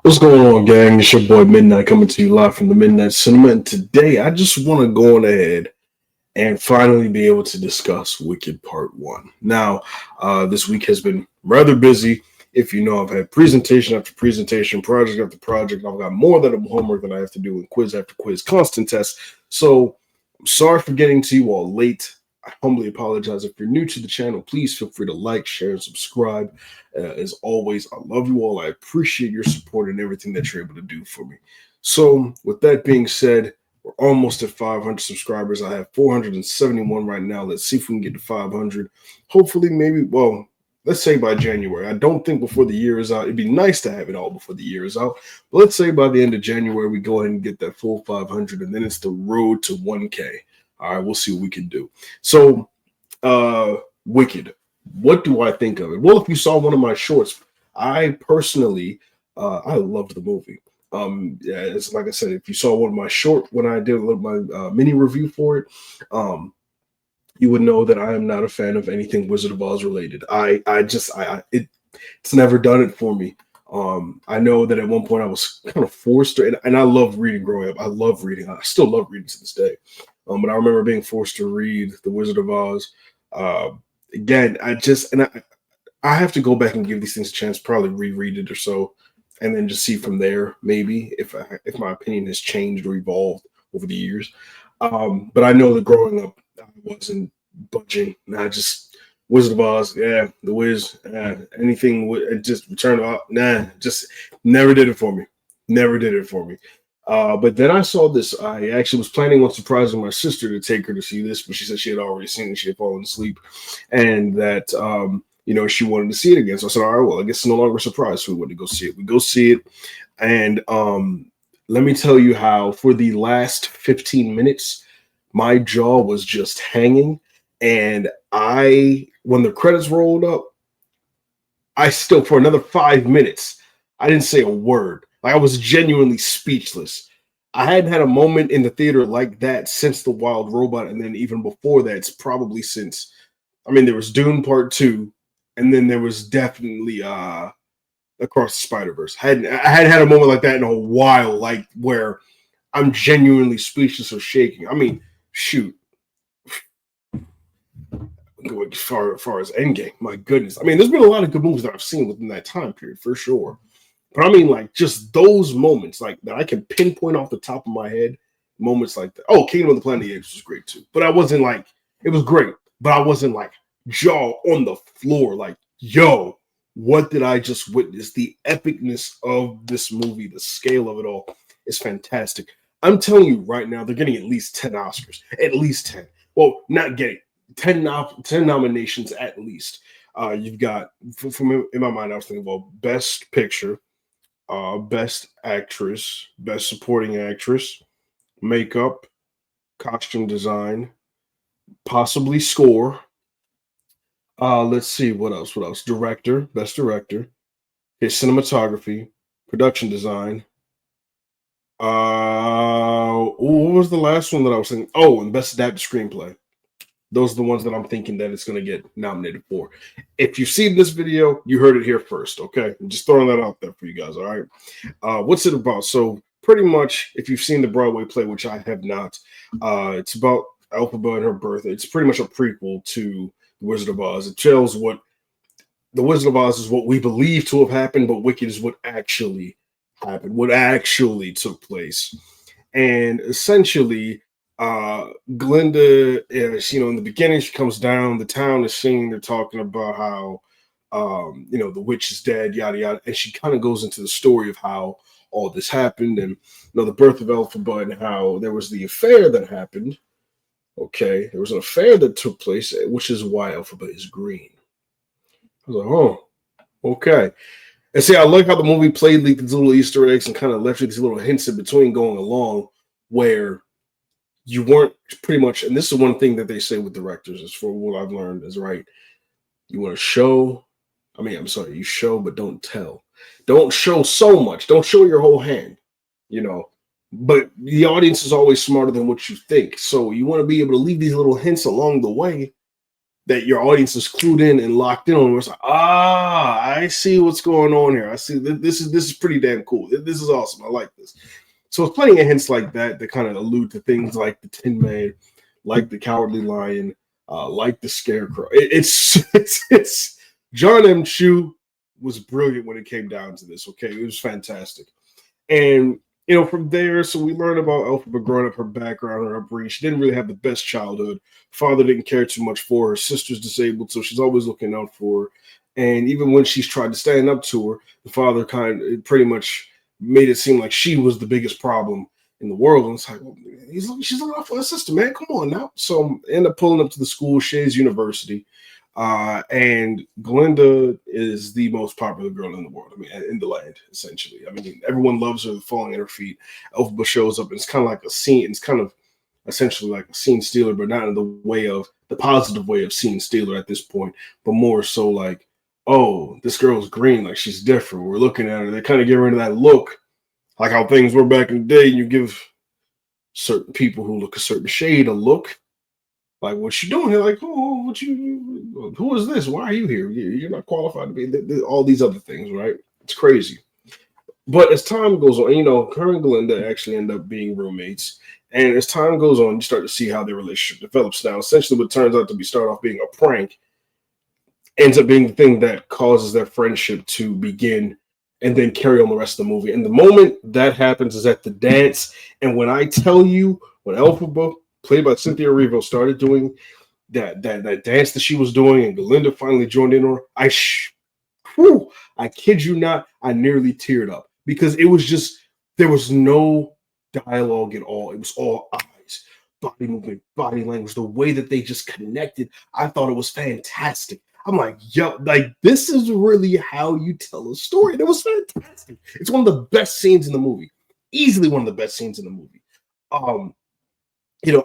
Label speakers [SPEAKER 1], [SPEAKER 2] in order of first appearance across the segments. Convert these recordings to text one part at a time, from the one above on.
[SPEAKER 1] What's going on, gang? It's your boy Midnight coming to you live from the Midnight Cinema. And today I just want to go on ahead and finally be able to discuss Wicked Part 1. Now, this week has been rather busy. If you know, I've had presentation after presentation, project after project. I've got more than homework that I have to do, and quiz after quiz, constant tests. So I'm sorry for getting to you all late. I humbly apologize. If you're new to the channel, please feel free to like, share, and subscribe. As always, I love you all. I appreciate your support and everything that you're able to do for me. So, with that being said, we're almost at 500 subscribers. I have 471 right now. Let's see if we can get to 500. Hopefully, maybe, well, let's say by January. I don't think before the year is out. It'd be nice to have it all before the year is out. But let's say by the end of January, we go ahead and get that full 500, and then it's the road to 1K. All right, we'll see what we can do. So, Wicked. What do I think of it? Well, if you saw one of my shorts, I personally, I loved the movie. Yeah, it's like I said, if you saw one of my short when I did my mini review for it, you would know that I am not a fan of anything Wizard of Oz related. It's never done it for me. I know that at one point I was kind of forced to, and I loved reading growing up. I love reading. I still love reading to this day. But I remember being forced to read The Wizard of Oz. Again, I have to go back and give these things a chance, probably reread it or so, and then just see from there, maybe if my opinion has changed or evolved over the years. But I know that growing up, I wasn't budging. Wizard of Oz, yeah, The Wiz, anything, just Return of Oz, just never did it for me. Never did it for me. But then I saw this. I actually was planning on surprising my sister to take her to see this, but she said she had already seen it. She had fallen asleep, and that she wanted to see it again. So I said, all right, well, I guess it's no longer a surprise. So we went to go see it. We go see it, and let me tell you how for the last 15 minutes, my jaw was just hanging, and when the credits rolled up, I still for another 5 minutes, I didn't say a word. Like I was genuinely speechless. I hadn't had a moment in the theater like that since The Wild Robot, and then even before that, it's probably since. I mean, there was Dune Part 2, and then there was definitely Across the Spider-Verse. I hadn't had a moment like that in a while, like where I'm genuinely speechless or shaking. I mean, shoot. As far as Endgame, my goodness. I mean, there's been a lot of good movies that I've seen within that time period, for sure. But I mean, like, just those moments, like, that I can pinpoint off the top of my head, moments like that. Oh, Kingdom of the Planet of the Apes was great, too. But I wasn't, like, it was great. But I wasn't, like, jaw on the floor, like, yo, what did I just witness? The epicness of this movie, the scale of it all is fantastic. I'm telling you right now, they're getting at least 10 Oscars. At least 10. Well, not getting 10 nominations at least. You've got, from in my mind, I was thinking, well, Best Picture, Best Actress, Best Supporting Actress, Makeup, Costume Design, possibly Score. Let's see, what else? Director, Best Director, his Cinematography, Production Design. What was the last one that I was thinking? Oh, and Best Adapted Screenplay. Those are the ones that I'm thinking that it's going to get nominated for. If you've seen this video, you heard it here first, okay? I'm just throwing that out there for you guys, all right? What's it about? So pretty much, if you've seen the Broadway play, which I have not, it's about Elphaba and her birth. It's pretty much a prequel to The Wizard of Oz. It tells what The Wizard of Oz is what we believe to have happened, but Wicked is what actually happened, what actually took place. And essentially, Glinda is, in the beginning, she comes down, the town is singing, they're talking about how, the witch is dead, yada, yada. And she kind of goes into the story of how all this happened and, the birth of Elphaba and how there was the affair that happened. Okay. There was an affair that took place, which is why Elphaba is green. I was like, oh, okay. And see, I like how the movie played like these little Easter eggs and kind of left you these little hints in between going along where you weren't pretty much, and this is one thing that they say with directors, is for what I've learned is right. You want to show, you show, but don't tell. Don't show so much. Don't show your whole hand, but the audience is always smarter than what you think. So you want to be able to leave these little hints along the way that your audience is clued in and locked in on. It's like, I see what's going on here. I see this is pretty damn cool. This is awesome. I like this. So it's plenty of hints like that that kind of allude to things like the Tin Man, like the Cowardly Lion, like the Scarecrow. It's John M. Chu was brilliant when it came down to this. Okay, it was fantastic. And from there, so we learn about Elphaba growing up, her background, her upbringing. She didn't really have the best childhood. Father didn't care too much for her. Sister's disabled, so she's always looking out for her. And even when she's tried to stand up to her, the father pretty much made it seem like she was the biggest problem in the world. And it's like, well, she's looking out for her sister, man. Come on now. So I end up pulling up to the school, Shays University. And Glinda is the most popular girl in the world. I mean, in the land, essentially. I mean, everyone loves her, falling at her feet. Elphaba shows up, and it's kind of like a scene. It's kind of essentially like a scene stealer, but not in the positive way of scene stealer at this point, but more so like, oh, this girl's green, like she's different. We're looking at her. They kind of get rid of that look, like how things were back in the day. You give certain people who look a certain shade a look. Like, what you doing here? Like, oh, who is this? Why are you here? You're not qualified to be all these other things, right? It's crazy. But as time goes on, her and Glinda actually end up being roommates. And as time goes on, you start to see how their relationship develops. Now, essentially, what turns out to start off being a prank ends up being the thing that causes their friendship to begin and then carry on the rest of the movie. And the moment that happens is at the dance. And when I tell you, when Elphaba, played by Cynthia Erivo, started doing that dance that she was doing, and Glinda finally joined in on her, I kid you not, I nearly teared up because it was just, there was no dialogue at all. It was all eyes, body movement, body language, the way that they just connected. I thought it was fantastic. I'm like, yo, like, this is really how you tell a story. And it was fantastic. It's one of the best scenes in the movie. Easily one of the best scenes in the movie. It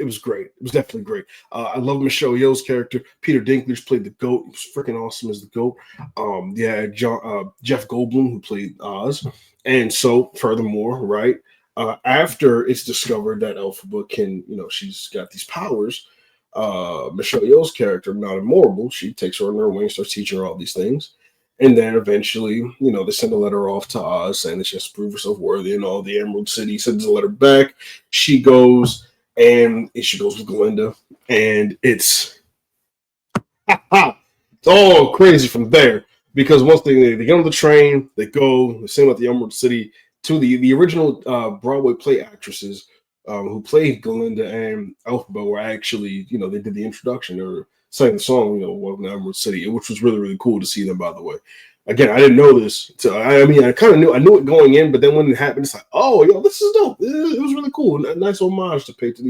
[SPEAKER 1] was great. It was definitely great. I love Michelle Yeoh's character. Peter Dinklage played the GOAT. He was freaking awesome as the GOAT. Jeff Goldblum, who played Oz. And so, furthermore, right, after it's discovered that Elphaba can, she's got these powers, Michelle Yeoh's character, not immortal, she takes her under her wing, starts teaching her all these things. And then eventually, they send a letter off to Oz saying that she has to prove herself worthy and all. The Emerald City sends a letter back. She goes with Glinda. And it's all crazy from there. Because once they get on the train, they sing about the Emerald City to the original Broadway play actresses who played Glinda and Elphaba were actually, they did the introduction or sang the song, Welcome to Emerald City, which was really, really cool to see them, by the way. Again, I didn't know this. So, I knew it going in, but then when it happened, it's like, oh, this is dope. It was really cool. A nice homage to pay to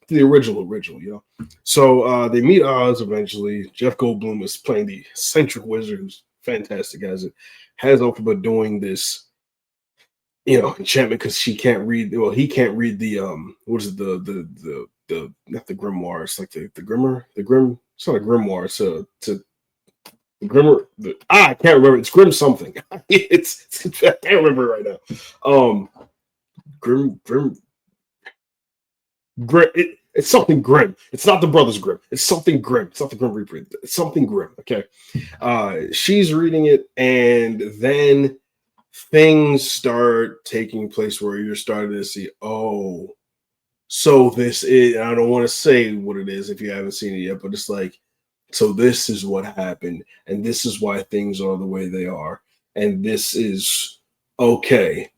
[SPEAKER 1] the original, So they meet Oz eventually. Jeff Goldblum is playing the eccentric wizard who's fantastic as it. Has Elphaba doing this, enchantment because she can't read. Well, he can't read the what is it, the not the grimoire, it's like the grimmer, it's not a grimoire, it's the grimmer, I can't remember, it's grim something. it's I can't remember right now. Grim it's something grim. It's not the Brothers Grimm. It's something grim. It's not the Grim Reaper. It's something grim. Okay. She's reading it, and then things start taking place where you're starting to see, oh, so this is, I don't want to say what it is if you haven't seen it yet, but it's like, so this is what happened, and this is why things are the way they are, and this is okay.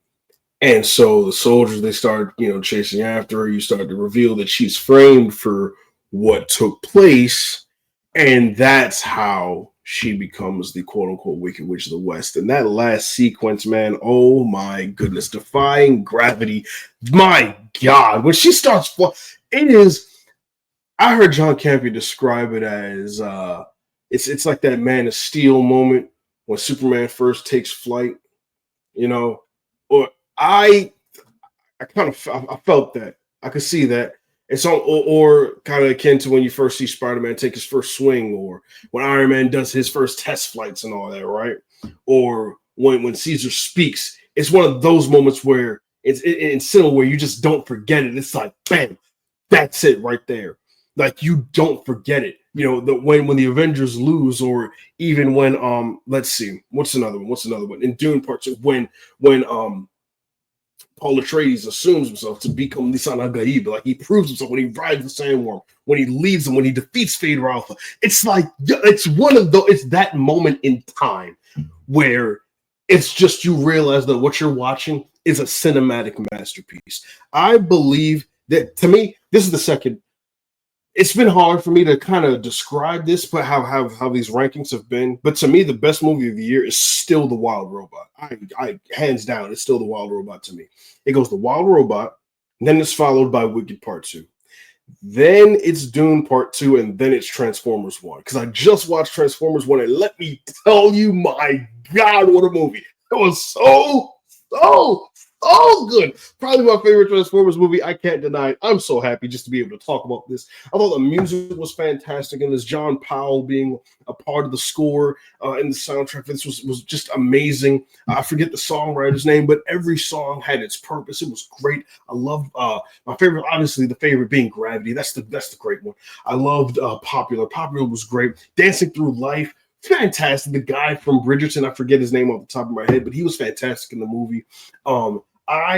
[SPEAKER 1] And so the soldiers, they start, chasing after her. You start to reveal that she's framed for what took place, and that's how she becomes the quote-unquote Wicked Witch of the West. And that last sequence, man, oh my goodness, defying gravity. My God, when she starts, it is, I heard John Campea describe it as, it's like that Man of Steel moment when Superman first takes flight, or I felt that. I could see that. It's all, or kind of akin to when you first see Spider-Man take his first swing, or when Iron Man does his first test flights and all that, right? Or when Caesar speaks. It's one of those moments where it's in cinema where you just don't forget it. It's like, bam, that's it right there. Like, you don't forget it. When the Avengers lose, or even when let's see, what's another one? In Dune Part 2, when Paul Atreides assumes himself to become Lisan al-Gaib. Like, he proves himself when he rides the Sandworm, when he leaves him, when he defeats Vader Alpha. It's like, it's that moment in time where it's just, you realize that what you're watching is a cinematic masterpiece. I believe that, to me, this is the second. It's been hard for me to kind of describe this, but how these rankings have been. But to me, the best movie of the year is still The Wild Robot. I hands down, it's still The Wild Robot to me. It goes The Wild Robot, then it's followed by Wicked Part 2. Then it's Dune Part 2, and then it's Transformers 1. Because I just watched Transformers 1, and let me tell you, my God, what a movie. It was so good. Probably my favorite Transformers movie. I can't deny it. I'm so happy just to be able to talk about this. I thought the music was fantastic, and this John Powell being a part of the score and the soundtrack, this was just amazing. I forget the songwriter's name, but every song had its purpose. It was great. I loved my favorite, obviously the favorite being Gravity. That's the great one. I loved Popular. Popular was great. Dancing Through Life, fantastic. The guy from Bridgerton, I forget his name off the top of my head, but he was fantastic in the movie. I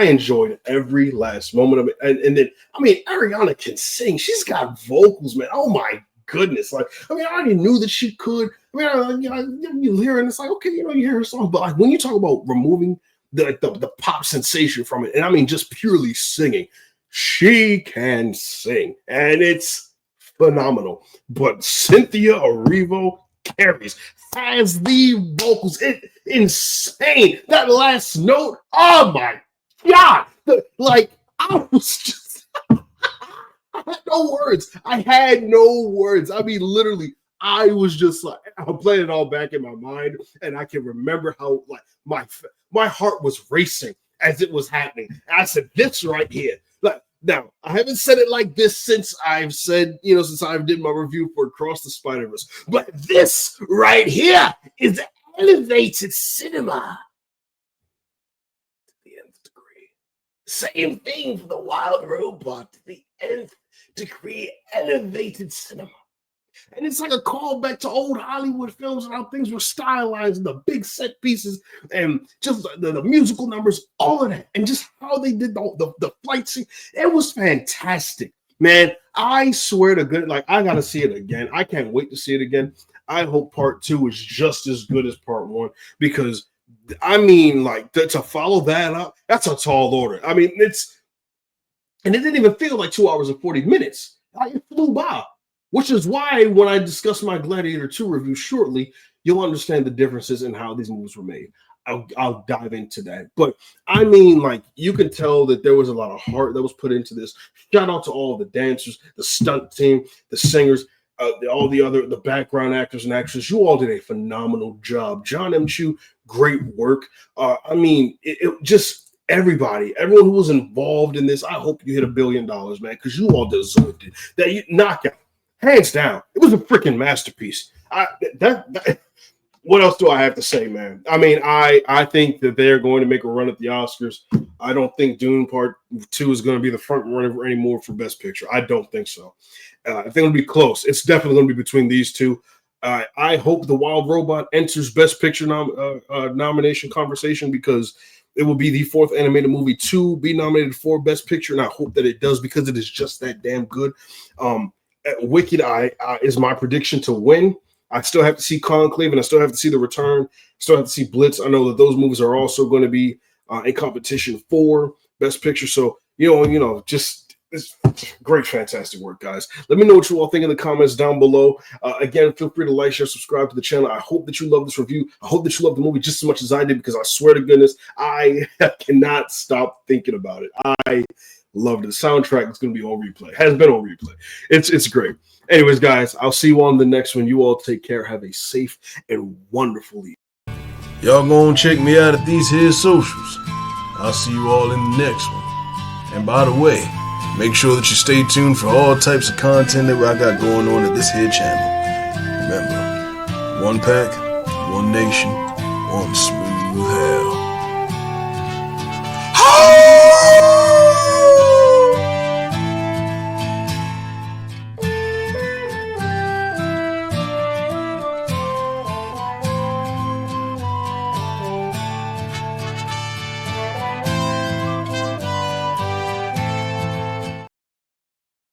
[SPEAKER 1] enjoyed every last moment of it. And then, Ariana can sing. She's got vocals, man. Oh my goodness. Like, I already knew that she could. You hear it, and it's like, okay, you hear her song, but like, when you talk about removing the pop sensation from it, and just purely singing, she can sing, and it's phenomenal. But Cynthia Erivo carries, has the vocals. Insane. That last note. Oh my God. I was just, I had no words. Literally, I was just like, I'm playing it all back in my mind, and I can remember how my heart was racing as it was happening. And I said, this right here. Now, I haven't said it like this since I've did my review for Across the Spider-Verse, but this right here is elevated cinema to the nth degree. Same thing for The Wild Robot, to the nth degree, elevated cinema. And it's like a callback to old Hollywood films and how things were stylized, and the big set pieces, and just the musical numbers, all of that, and just how they did the flight scene. It was fantastic, man. I swear to goodness, I gotta see it again. I can't wait to see it again. I hope Part 2 is just as good as Part 1, because to follow that up, that's a tall order. And it didn't even feel like 2 hours and 40 minutes. It flew by. Which is why when I discuss my Gladiator 2 review shortly, you'll understand the differences in how these movies were made. I'll dive into that. But you can tell that there was a lot of heart that was put into this. Shout out to all the dancers, the stunt team, the singers, the background actors and actresses. You all did a phenomenal job. John M. Chu, great work. It just everyone who was involved in this, I hope you hit $1 billion, man, because you all deserved it. That you knockout. Hands down, it was a freaking masterpiece. What else do I have to say, man? I think that they're going to make a run at the Oscars. I don't think Dune Part 2 is going to be the front runner anymore for Best Picture. I don't think so. I think it'll be close. It's definitely going to be between these two. I hope The Wild Robot enters Best Picture nomination conversation, because it will be the fourth animated movie to be nominated for Best Picture, and I hope that it does, because it is just that damn good. Wicked is my prediction to win. I still have to see Conclave, and I still have to see The Return. Still have to see Blitz. I know that those movies are also going to be in competition for Best Picture. So, just it's great, fantastic work, guys. Let me know what you all think in the comments down below. Again, feel free to like, share, subscribe to the channel. I hope that you love this review. I hope that you love the movie just as much as I did, because I swear to goodness, I cannot stop thinking about it. I loved it. The soundtrack is going to be on replay. Has been on replay. It's great. Anyways, guys, I'll see you on the next one. You all take care. Have a safe and wonderful evening. Y'all go and check me out at these here socials. I'll see you all in the next one. And by the way, make sure that you stay tuned for all types of content that I got going on at this here channel. Remember, one pack, one nation, one smooth hell.